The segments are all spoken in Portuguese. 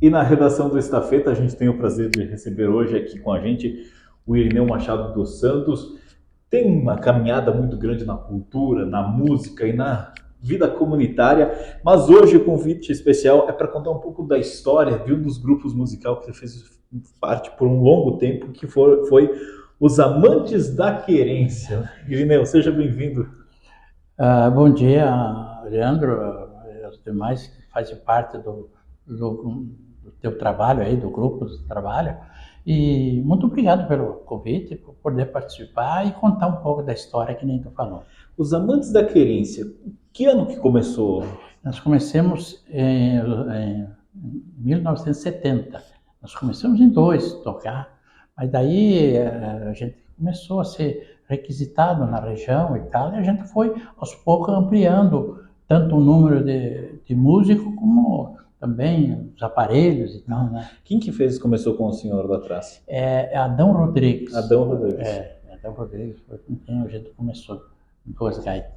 E na redação do Estafeta, a gente tem o prazer de receber hoje aqui com a gente o Irineu Machado dos Santos. Tem uma caminhada muito grande na cultura, na música e na vida comunitária, mas hoje o convite especial é para contar um pouco da história de um dos grupos musicais que fez parte por um longo tempo, que foi os Amantes da Querência. Irineu, seja bem-vindo. Bom dia, Leandro, e os demais que fazem parte do teu trabalho aí, do grupo do trabalho. E muito obrigado pelo convite, por poder participar e contar um pouco da história que nem tu falou. Os Amantes da Querência, que ano que começou? Nós começamos em 1970. Nós começamos em dois tocar, mas daí a gente começou a ser requisitado na região e tal, e a gente foi aos poucos ampliando tanto o número de músicos como também os aparelhos e tal, né? Quem que começou com o senhor lá atrás? É Adão Rodrigues. Adão Rodrigues. Adão Rodrigues foi com quem a gente começou, em duas gaitas.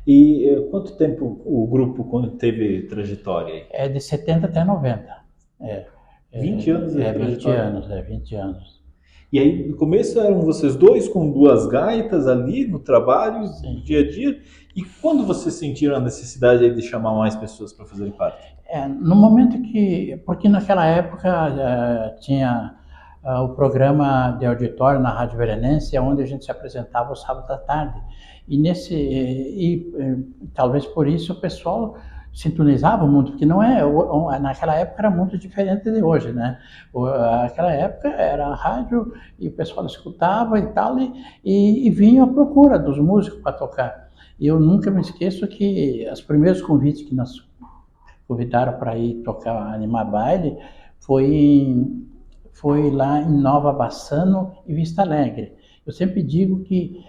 E quanto tempo o grupo teve trajetória aí? É de 70 até 90. 20 anos de trajetória? 20 anos. E aí, no começo eram vocês dois com duas gaitas ali no trabalho, Sim. no dia a dia. E quando vocês sentiram a necessidade aí de chamar mais pessoas para fazerem parte? No momento porque naquela época tinha o programa de auditório na Rádio Veranense, onde a gente se apresentava aos sábados à tarde. Talvez por isso o pessoal sintonizava muito, porque naquela época era muito diferente de hoje, né? Naquela época era a rádio e o pessoal escutava e tal, e vinha à procura dos músicos para tocar. E eu nunca me esqueço que os primeiros convites que nós convidaram para ir tocar, animar baile, foi lá em Nova Bassano e Vista Alegre. Eu sempre digo que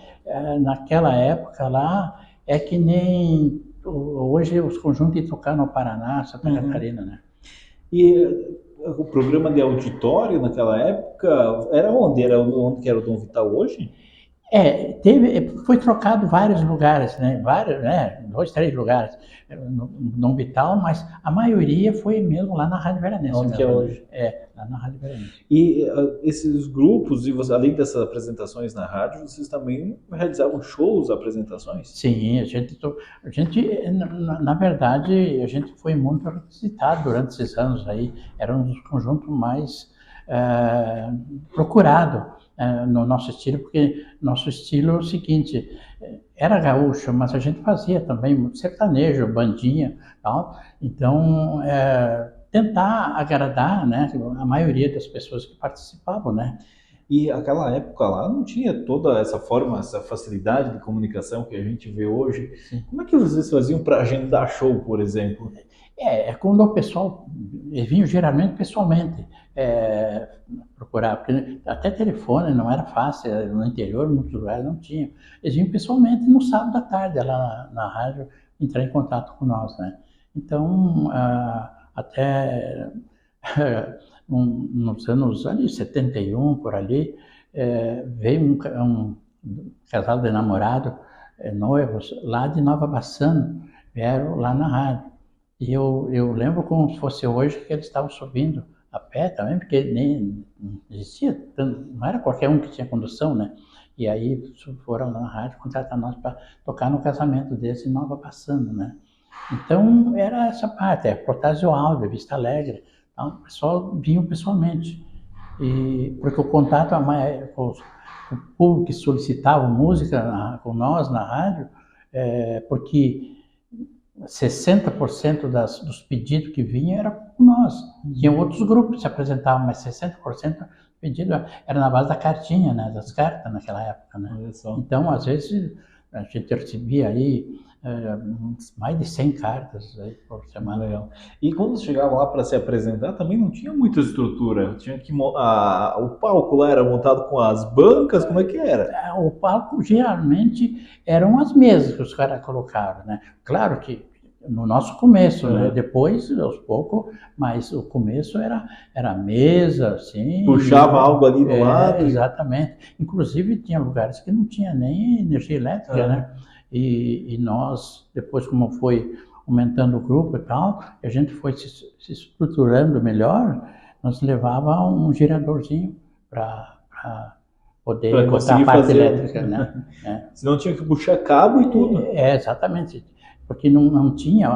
naquela época lá é que nem hoje os conjuntos de tocar no Paraná, Santa Catarina, né? E o programa de auditório naquela época era onde? Era onde que era o Dom Vital hoje? Foi trocado vários lugares, né? Vários, né? 2, 3 lugares no Dom Vital, mas a maioria foi mesmo lá na Rádio Veranense. Onde que é hoje? Lá na Rádio Veranense. E esses grupos, além dessas apresentações na rádio, vocês também realizavam shows, apresentações? Sim, na verdade, a gente foi muito requisitado durante esses anos aí. Era um dos conjuntos mais procurado no nosso estilo, porque nosso estilo é o seguinte: era gaúcho, mas a gente fazia também muito sertanejo, bandinha, tal. Então, tentar agradar, né, a maioria das pessoas que participavam, né? E aquela época lá não tinha toda essa forma, essa facilidade de comunicação que a gente vê hoje. Sim. Como é que vocês faziam para agendar show, por exemplo? Quando o pessoal, eles vinham geralmente pessoalmente procurar, porque até telefone não era fácil, no interior, muitos lugares não tinham. Eles vinham pessoalmente no sábado à tarde, lá na rádio, entrar em contato com nós, né? Então, até nos anos ali, 71, por ali, veio um casal de namorado, noivos, lá de Nova Bassano, vieram lá na rádio. E eu lembro como se fosse hoje que eles estavam subindo a pé também, porque nem existia, não era qualquer um que tinha condução, né? E aí foram lá na rádio contratar nós para tocar no casamento deles em Nova Bassano, né? Então era essa parte, Protásio Alves, Vista Alegre, então, o pessoal vinha pessoalmente. Porque o contato com o público que solicitava música com nós na rádio, porque 60% dos pedidos que vinham era com nós. Tinha outros grupos que se apresentavam, mas 60% do pedido era na base da cartinha, né? Das cartas naquela época, né? Então, às vezes, a gente recebia aí mais de 100 cartas aí por semana. Legal. E quando chegavam lá para se apresentar, também não tinha muita estrutura. Tinha que o palco lá era montado com as bancas, como é que era? O palco geralmente eram as mesas que os caras colocaram, né? Claro que no nosso começo, né? Depois, aos poucos, mas o começo era mesa, assim. Puxava algo ali do lado. Exatamente. Inclusive, tinha lugares que não tinha nem energia elétrica, né? E nós, depois, como foi aumentando o grupo e tal, e a gente foi se estruturando melhor, nós levava um geradorzinho para poder Para botar conseguir a parte fazer. elétrica, né? Senão tinha que puxar cabo e tudo. Exatamente. Porque não tinha,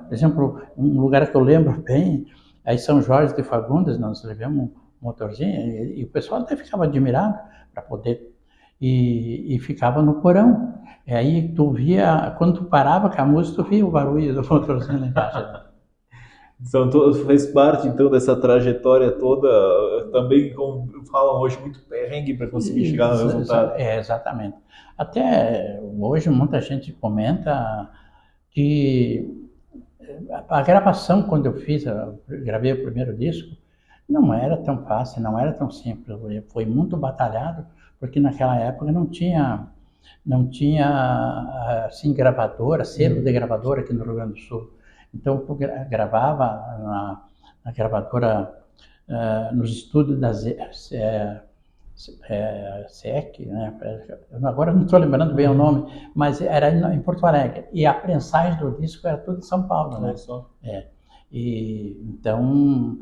por exemplo, um lugar que eu lembro bem, aí São Jorge de Fagundes, nós levamos um motorzinho, e o pessoal até ficava admirado para poder, e ficava no porão. E aí tu via, quando tu parava com a música, tu via o barulho do motorzinho lá embaixo. Então, fez parte então dessa trajetória toda, também como falam hoje, muito perrengue para conseguir chegar no resultado. Exatamente. Até hoje muita gente comenta que a gravação, quando eu gravei o primeiro disco, não era tão fácil, não era tão simples. Foi muito batalhado, porque naquela época não tinha assim gravadora, selo de gravadora aqui no Rio Grande do Sul. Então eu gravava na gravadora, nos estúdios da SEC, né? Agora não estou lembrando bem o nome, mas era em Porto Alegre. E a prensagem do disco era tudo em São Paulo, né? E então,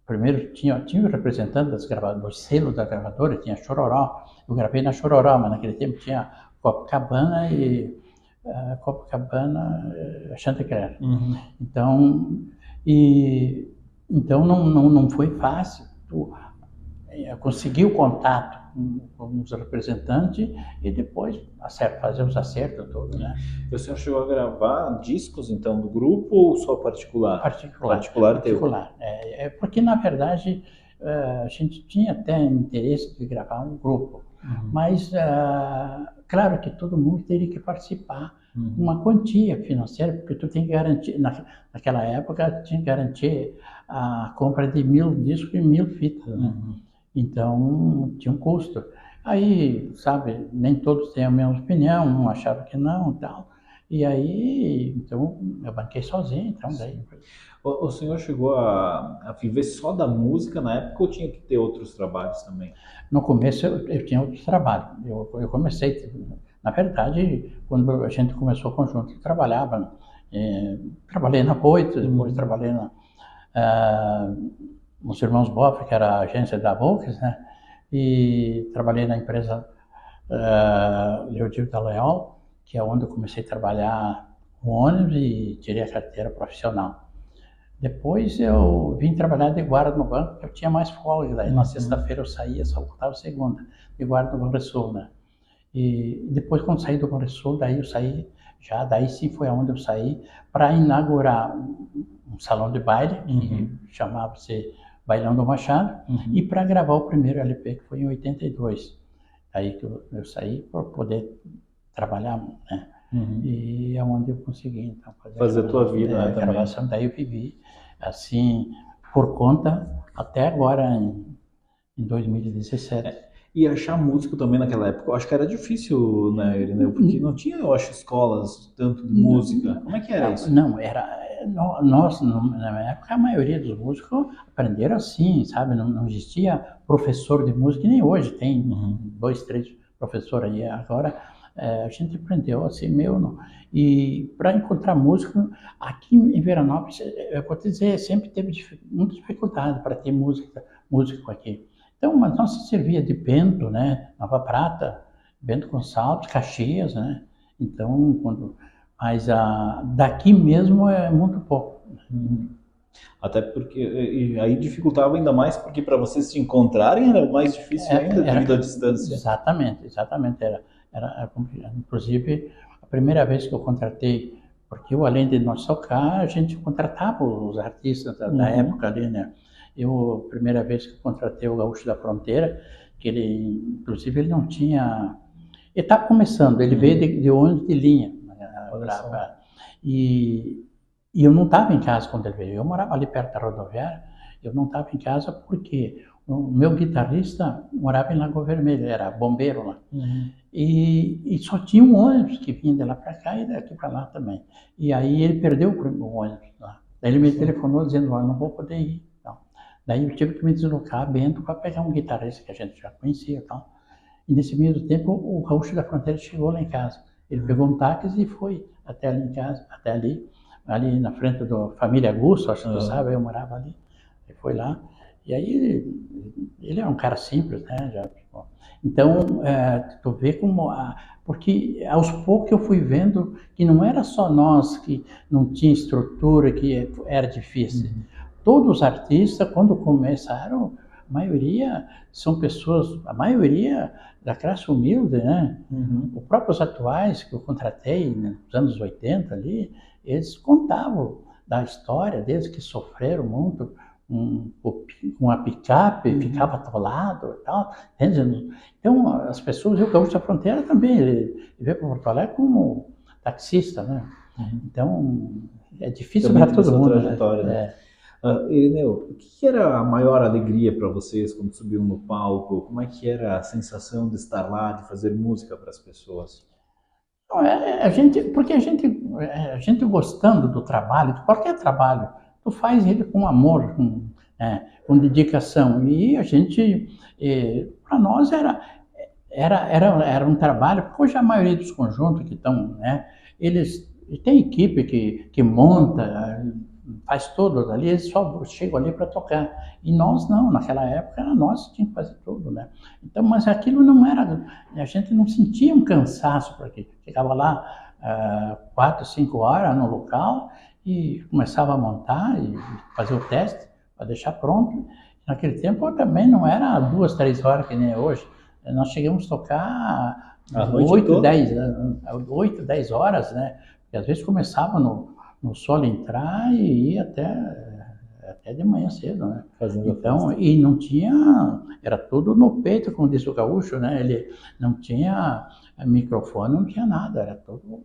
primeiro tinha o representante do selo da gravadora, tinha Chororó. Eu gravei na Chororó, mas naquele tempo tinha Copacabana e Chanticleer. Então não foi fácil. Consegui o contato com os representantes e depois fazer os acertos todos, né? E o senhor chegou a gravar discos, então, do grupo ou só particular? Particular. Porque, na verdade, a gente tinha até interesse de gravar um grupo, mas, claro que todo mundo teria que participar. Uma quantia financeira, porque tu tem que garantir, naquela época, tinha que garantir a compra de 1000 discos e 1000 fitas, né? Então, tinha um custo. Aí, sabe, nem todos têm a mesma opinião, um achava que não e tal. E aí, então, eu banquei sozinho, então daí... O senhor chegou a viver só da música na época ou tinha que ter outros trabalhos também? No começo eu tinha outros trabalhos. Eu comecei, na verdade, quando a gente começou o conjunto, eu trabalhava. Trabalhei na Boito, depois trabalhei nos Irmãos Boff, que era a agência da Volks, né? E trabalhei na empresa Leodir da Leal, que é onde eu comecei a trabalhar com ônibus e tirei a carteira profissional. Depois eu vim trabalhar de guarda no banco, porque eu tinha mais folga. Daí na sexta-feira eu saía, só voltava segunda, de guarda no Banrisul, né? E depois, quando saí do Banrisul, daí eu saí, daí sim foi aonde eu saí, para inaugurar um salão de baile, que chamava-se Bailão do Machado, e para gravar o primeiro LP, que foi em 82. Aí que eu saí para poder trabalhar, né? E é onde eu consegui, então, fazer a tua vida, né, gravação. Daí eu vivi, assim, por conta, até agora, em 2017. E achar músico também naquela época, eu acho que era difícil, né, Irineu? Porque não tinha, eu acho, escolas tanto de música. Como é que era isso? Não, nós, na minha época, a maioria dos músicos aprenderam assim, sabe? Não existia professor de música, nem hoje tem 2, 3 professores aí. Agora, a gente aprendeu assim, E para encontrar músico, aqui em Veranópolis, eu vou te dizer, sempre teve muita dificuldade para ter músico aqui. Então, mas nós se servia de Bento, né? Nova Prata, Bento Gonçalves, Caxias, né? Então, mas daqui mesmo é muito pouco. Até porque e aí dificultava ainda mais porque para vocês se encontrarem era mais difícil ainda devido à distância. Exatamente. Era complicado. Inclusive, a primeira vez que eu contratei, porque eu, além de nós tocar, a gente contratava os artistas da época ali, né? A primeira vez que eu contratei o Gaúcho da Fronteira, que inclusive ele não tinha... Ele estava começando, ele veio de ônibus de linha. E eu não estava em casa quando ele veio, eu morava ali perto da rodoviária, eu não estava em casa porque o meu guitarrista morava em Lagoa Vermelha, era bombeiro lá. E só tinha um ônibus que vinha de lá para cá e daqui para lá também. E aí ele perdeu o ônibus lá. Daí ele me telefonou dizendo, não vou poder ir. Então, daí eu tive que me deslocar a Bento para pegar um guitarrista que a gente já conhecia e tal. E nesse mesmo tempo o Gaúcho da Fronteira chegou lá em casa. Ele pegou um táxi e foi até ali em casa, até ali, ali na frente da Família Gusto, acho que tu Aham. sabe, eu morava ali. Ele foi lá. E aí ele é um cara simples, né? Já, tipo, então, tu vê como... porque aos poucos eu fui vendo que não era só nós que não tinha estrutura, que era difícil. Todos os artistas, quando começaram, a maioria são pessoas, a maioria da classe humilde, né? Os próprios atuais que eu contratei nos anos 80 ali, eles contavam da história deles que sofreram muito com a picape, ficava atolado e tal. Entende? Então, as pessoas, o Gaúcho da Fronteira também, ele veio para Porto Alegre como taxista, né? Então, é difícil Também para teve todo essa mundo, trajetória, né? né? Irineu, o que era a maior alegria para vocês quando subiam no palco? Como é que era a sensação de estar lá, de fazer música para as pessoas? Porque a gente gostando do trabalho, de qualquer trabalho, tu faz ele com amor, com dedicação. E a gente, para nós era um trabalho, porque hoje a maioria dos conjuntos que estão, né, eles têm equipe que monta, faz todos ali, eles só chegam ali para tocar. E nós não, naquela época era nós que tínhamos que fazer tudo, né? Então, mas aquilo não era, a gente não sentia um cansaço para aquilo. Chegava lá 4, 5 horas no local e começava a montar e fazer o teste para deixar pronto. Naquele tempo também não era 2, 3 horas que nem é hoje. Nós chegamos a tocar A noite 8, toda? 10 horas, né? Porque às vezes começava no sol entrar e ia até de manhã cedo, né? Fazendo Então, e não tinha, era tudo no peito, como diz o gaúcho, né? Ele não tinha microfone, não tinha nada, era tudo.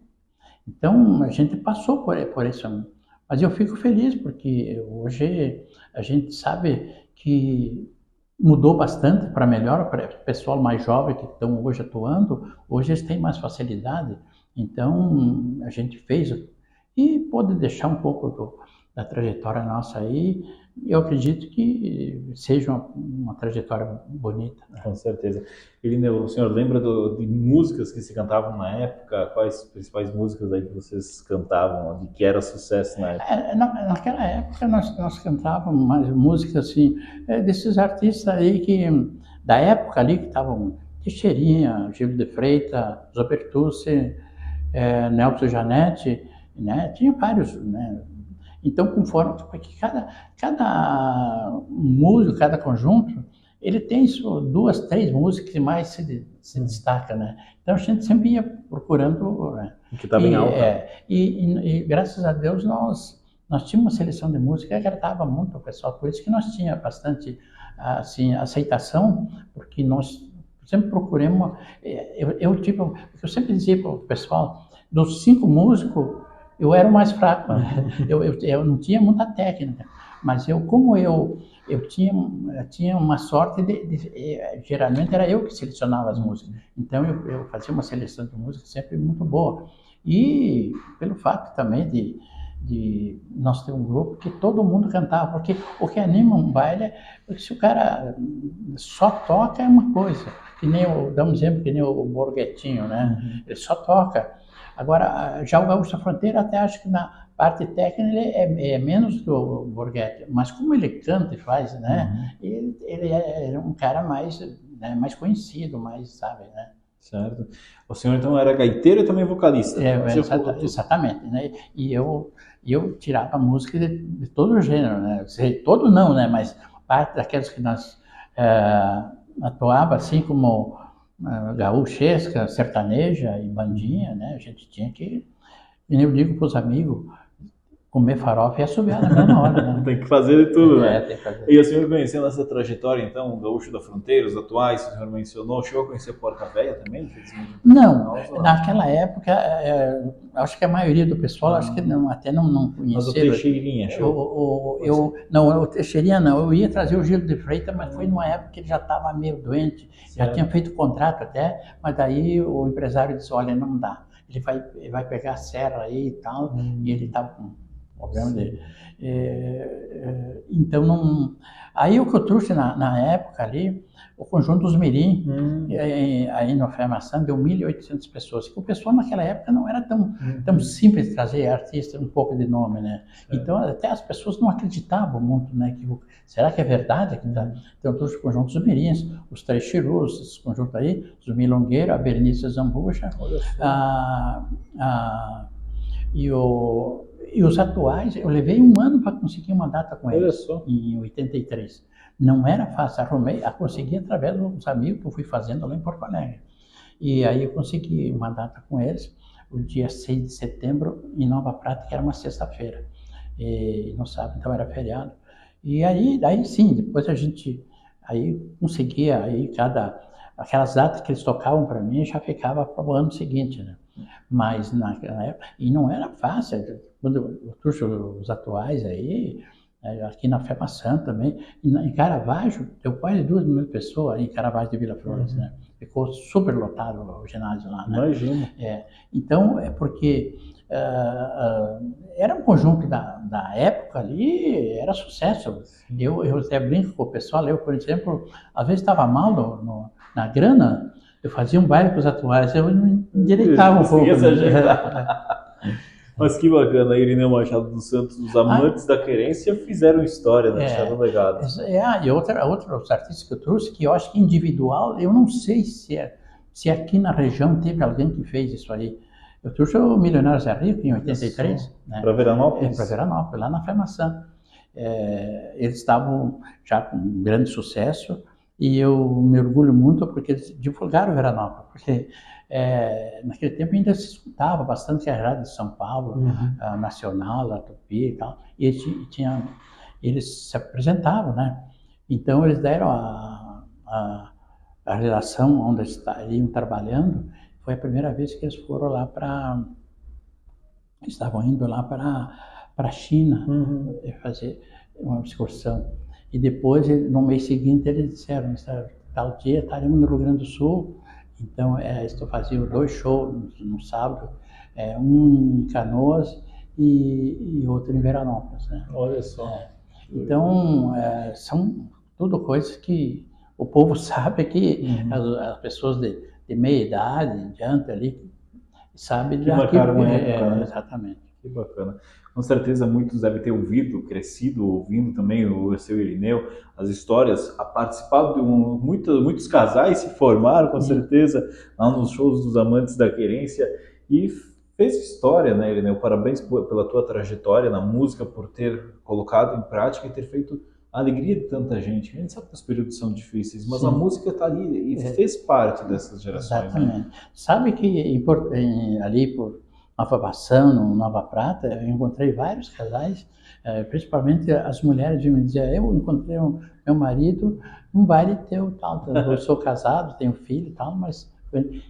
Então, a gente passou por isso. Mas eu fico feliz porque hoje a gente sabe que mudou bastante para melhor, para o pessoal mais jovem que estão hoje atuando, hoje eles têm mais facilidade. Então, a gente fez e pode deixar um pouco da trajetória nossa aí. Eu acredito que seja uma trajetória bonita, né? Com certeza. Irineu, o senhor lembra de músicas que se cantavam na época? Quais principais músicas aí que vocês cantavam, de que era sucesso na época? Naquela época nós cantávamos mais músicas assim, desses artistas aí da época ali que estavam Teixeirinha, Gil de Freitas, Zé Bertucci, Nelson Janete, né? Tinha vários, né? Então, conforme, porque cada músico, cada conjunto, ele tem 2, 3 músicas que mais se destaca, né? Então a gente sempre ia procurando, né? Que estava em alta. E graças a Deus nós tínhamos uma seleção de música que agradava muito o pessoal, por isso que nós tínhamos bastante assim, aceitação, porque nós sempre procuramos, eu sempre dizia para o pessoal, dos 5 músicos, eu era o mais fraco, né? Eu não tinha muita técnica, mas como eu tinha uma sorte geralmente era eu que selecionava as músicas, então eu fazia uma seleção de música sempre muito boa. E pelo fato também de nós ter um grupo que todo mundo cantava, porque o que anima um baile é se o cara só toca é uma coisa, que nem dá um exemplo, que nem o Borghettino, né? Ele só toca. Agora, já o Gaúcho da Fronteira, até acho que na parte técnica ele é menos que o Borghetti, mas como ele canta e faz, né? Ele é um cara mais, né, mais conhecido, mais, sabe, né? Certo. O senhor então era gaiteiro e também vocalista. Exatamente, né? E eu tirava música de todo gênero, né? Todo não, né? Mas parte daquelas que nós atuava assim como gaúchesca, sertaneja e bandinha, né? A gente tinha que, e eu digo para os amigos, comer farofa e assobiar na mesma hora, né? Tem que fazer de tudo, né? Tem que fazer. E o senhor conhecendo essa trajetória, então, o Gaúcho da Fronteira, os atuais, o senhor mencionou, chegou a conhecer Porca Véia também? Não, naquela época, acho que a maioria do pessoal, acho que até não conhecia. Mas o Teixeirinha, show? Não, o Teixeirinha não, eu ia trazer o Gil de Freitas, mas foi numa época que ele já estava meio doente, já tinha feito contrato até, mas daí o empresário disse, olha, não dá, ele vai pegar a serra aí e tal, e ele estava com problema dele. Então, Aí o que eu trouxe na época ali, o conjunto dos Mirim, aí no Fé Maçã, deu 1.800 pessoas. O pessoal naquela época não era tão simples trazer artista um pouco de nome, né? Então até as pessoas não acreditavam muito, né? Será que é verdade? Então eu trouxe o conjunto dos Mirins, os Três Chirus, esse conjunto aí, os Milongueiro, a Berenice Zambuja, e os atuais, eu levei 1 ano para conseguir uma data com eles, em 83. Não era fácil, consegui através dos amigos que eu fui fazendo lá em Porto Alegre. E aí eu consegui uma data com eles, o dia 6 de setembro, em Nova Prata, que era uma sexta-feira. No sábado, então era feriado. E daí sim, depois a gente conseguia, aquelas datas que eles tocavam para mim, já ficava para o ano seguinte, né? Mas naquela época, e não era fácil, quando eu trouxe os atuais aí, aqui na Fé Maçã também, em Caravaggio, deu quase 2.000 pessoas em Caravaggio de Vila Flores, né? Ficou super lotado o ginásio lá, né? Imagina. Então, é porque era um conjunto da época ali, era sucesso. Eu até brinco com o pessoal, eu, por exemplo, às vezes estava mal na grana, eu fazia um baile com os atuais, eu me endireitava um pouco. Mas que bacana, Irineu Machado dos Santos, os Amantes da Querência fizeram história, né? Deixaram legado. E outros artistas que eu trouxe, que eu acho que individual, eu não sei se aqui na região teve alguém que fez isso aí. Eu trouxe o Milionário Zé Rico em 83. Né? Para Veranópolis? Para Veranópolis, lá na Fé Maçã. Eles estavam já com um grande sucesso e eu me orgulho muito porque eles divulgaram Veranópolis, porque naquele tempo ainda se escutava bastante a rádio de São Paulo, a Nacional, a Tupi e tal, e eles se apresentavam, né? Então eles deram a relação onde eles estariam trabalhando. Foi a primeira vez que eles foram lá estavam indo lá para a China fazer uma excursão. E depois, no mês seguinte, eles disseram, tal dia estaremos no Rio Grande do Sul. Então, estou fazendo 2 shows no sábado, um em Canoas e outro em Veranópolis. Né? Olha só. Então, são tudo coisas que o povo sabe que as pessoas de meia idade, diante ali, sabem que marcaram a época, né? Exatamente. Que bacana. Com certeza muitos devem ter crescido ouvindo também o seu Irineu, as histórias, participado de muitos casais se formaram com certeza lá nos shows dos Amantes da Querência e fez história, né, Irineu? Parabéns pela tua trajetória na música, por ter colocado em prática e ter feito a alegria de tanta gente. A gente sabe que os períodos são difíceis, mas a música está ali e fez parte dessas gerações. Exatamente. Né? Sabe que ali por Nova Bassano, Nova Prata, eu encontrei vários casais, principalmente as mulheres me diziam, eu encontrei meu marido num baile teu, tal, eu sou casado, tenho filho e tal, mas...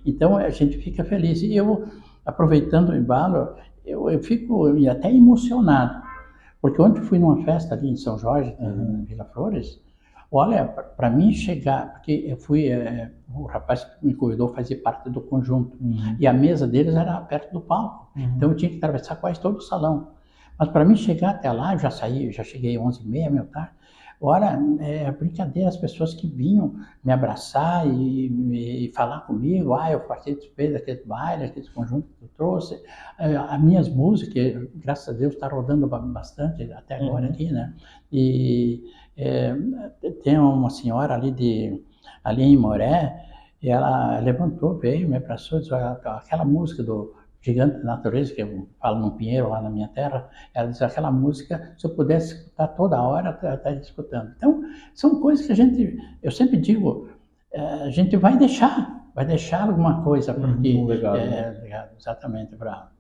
Então a gente fica feliz. E eu, aproveitando o embalo, eu fico até emocionado, porque ontem fui numa festa ali em São Jorge, em Vila Flores. Olha, para mim chegar, porque eu fui, o rapaz que me convidou fazia parte do conjunto, e a mesa deles era perto do palco, então eu tinha que atravessar quase todo o salão. Mas para mim chegar até lá, eu já cheguei 11h30, meio tarde. Ora, brincadeira, as pessoas que vinham me abraçar e falar comigo, eu participei daquele baile, aquele conjunto que eu trouxe, as minhas músicas, graças a Deus, está rodando bastante até agora aqui, né? E tem uma senhora ali em Moré, e ela levantou, veio, me abraçou, disse, aquela música do Gigante da Natureza, que eu falo num pinheiro lá na minha terra, ela diz, aquela música, se eu pudesse escutar toda hora, estaria escutando. Então, são coisas que eu sempre digo, a gente vai deixar alguma coisa, porque um legado, exatamente, para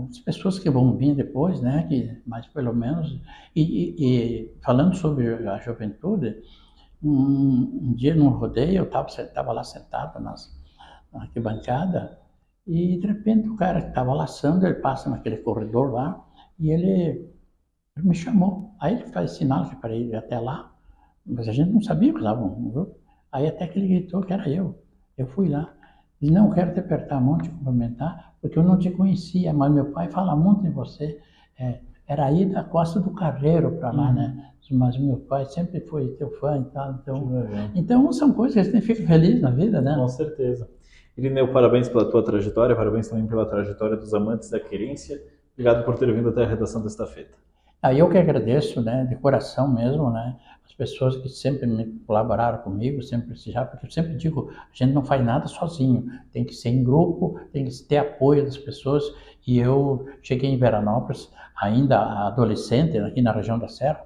as pessoas que vão vir depois, né, mas pelo menos, e falando sobre a juventude, um dia num rodeio, eu estava lá sentado na arquibancada, e de repente o cara que estava laçando, ele passa naquele corredor lá, e ele me chamou. Aí ele faz sinal para ir até lá, mas a gente não sabia que estava um grupo. Aí até que ele gritou que era eu. Eu fui lá. Disse, não, quero te apertar a mão, te cumprimentar, porque eu não te conhecia, mas meu pai fala muito em você. era aí da Costa do Carreiro para lá, né? Mas meu pai sempre foi teu fã e tal, então são coisas que a gente fica feliz na vida, né? Com certeza. Irineu, parabéns pela tua trajetória, parabéns também pela trajetória dos amantes da querência. Obrigado por ter vindo até a redação desta feta. Aí eu que agradeço, né, de coração mesmo, né, as pessoas que sempre me colaboraram comigo, sempre prestigiaram, porque eu sempre digo, a gente não faz nada sozinho, tem que ser em grupo, tem que ter apoio das pessoas, e eu cheguei em Veranópolis, ainda adolescente, aqui na região da Serra,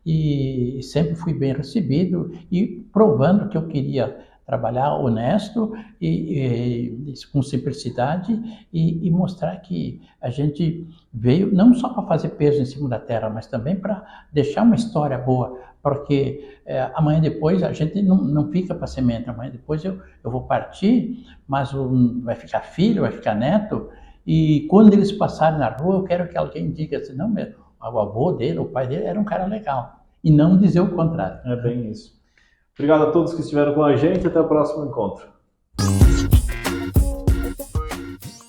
e sempre fui bem recebido, e provando que eu queria trabalhar honesto e com simplicidade e mostrar que a gente veio não só para fazer peso em cima da terra, mas também para deixar uma história boa, porque amanhã depois a gente não fica para semente, amanhã depois eu vou partir, mas vai ficar filho, vai ficar neto, e quando eles passarem na rua eu quero que alguém diga assim, não, o avô dele, o pai dele era um cara legal, e não dizer o contrário. É bem isso. Obrigado a todos que estiveram com a gente, até o próximo encontro.